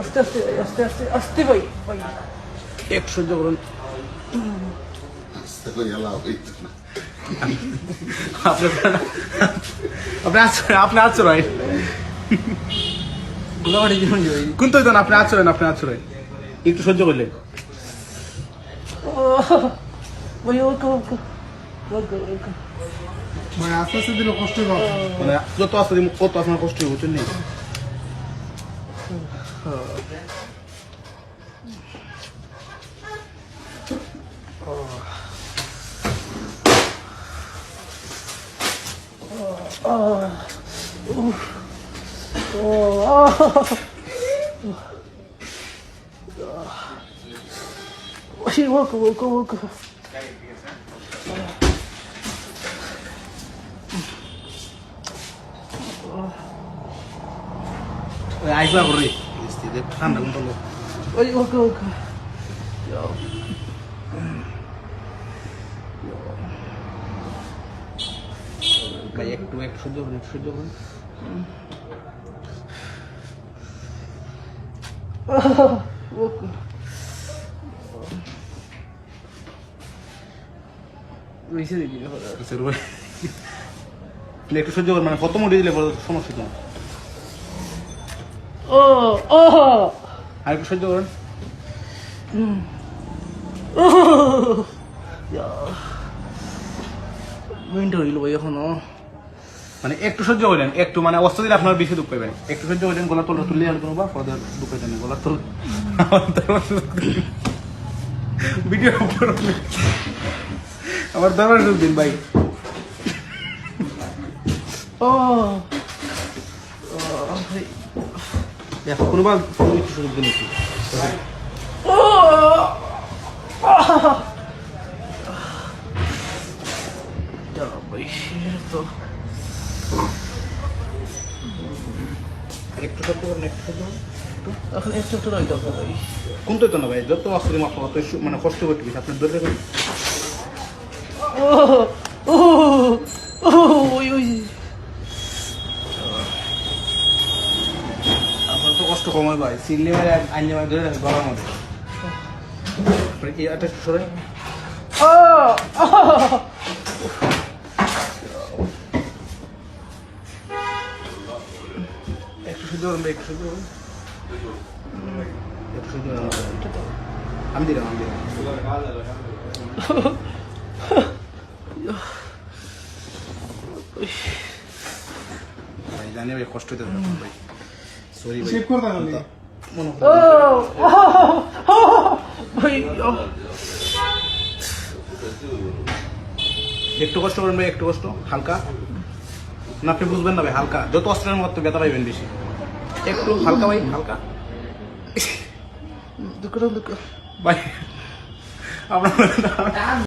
আস্তে আস্তে আস্তে আস্তে আস্তে আস্তে ভাই ভাই এক সহ্য করুন। আপনি আচরণ গোলাবাড়ি জীবন যাই কিন্তু আপনি আচরণ একটু সহ্য করলেন। ভাই ওকে ওকে ওকে ওকে মানে আস্তে আস্তে দিলে কষ্ট হবে, মানে যত আস্তে দিন কত আপনার কষ্ট হবে, বুঝছেন নেই? ওকে ওকে ওকে আইসা করি ঠান্ডা কোনটা লোক ওকে ওকে ভাই একটু একটু সহ্য করুন, একটু সহ্য করুন। ওকে বেশি দেখি আচ্ছা, রুবাই, আপনি একটু সহ্য করুন, মানে কত মুড়ি দিলে বড় সমস্যা তো। ও ও আর একটু সহ্য করুন। মিনিট হইল ভাই এখনো। মানে একটু সহ্য করলেন, একটু মানে অস্ত্র দিলে আপনার বেশি দুঃখ পাবেন। একটু সহ্য করলেন, গলার তলটা তুললে আর কোনো বা পরে দুঃখ পাইতেন না। গলার তল ভিডিও আমার দরবার দিন ভাই। ও কোনোবা একটু সুযোগ দিন একটু। ও ভাই তো একটু সহ্য করুন, একটু সহ্য করুন। এখন একটু তো নয় দরকার ভাই। কোন তো না ভাই, যত অস্ত্র দিন আপনার অত মানে কষ্ট করতে বেশি আপনার ধরে রাখবেন। ও ও ও ওই ওই আপনার তো কষ্ট কম হয় ভাই, সিগলি মারে আইন জামাই ধরে রাখে গলার মধ্যে। এই আটা একটু সরে ও একটু সহ্য করুন ভাই, একটু সহ্য করুন, একটু সহ্য করুন। আমি দিলাম ভাই, জানি ভাই কষ্ট হতে ভাই, সরি ভাই। চেক করতে হবে। মনে ও ভাই একটু কষ্ট করুন ভাই, একটু কষ্ট হালকা না, আপনি বুঝবেন না ভাই, হালকা যত অস্ত্রের মতো ব্যথা পাইবেন বেশি। একটু হালকা ভাই, হালকা দুঃখ দুঃখ ভাই আপনার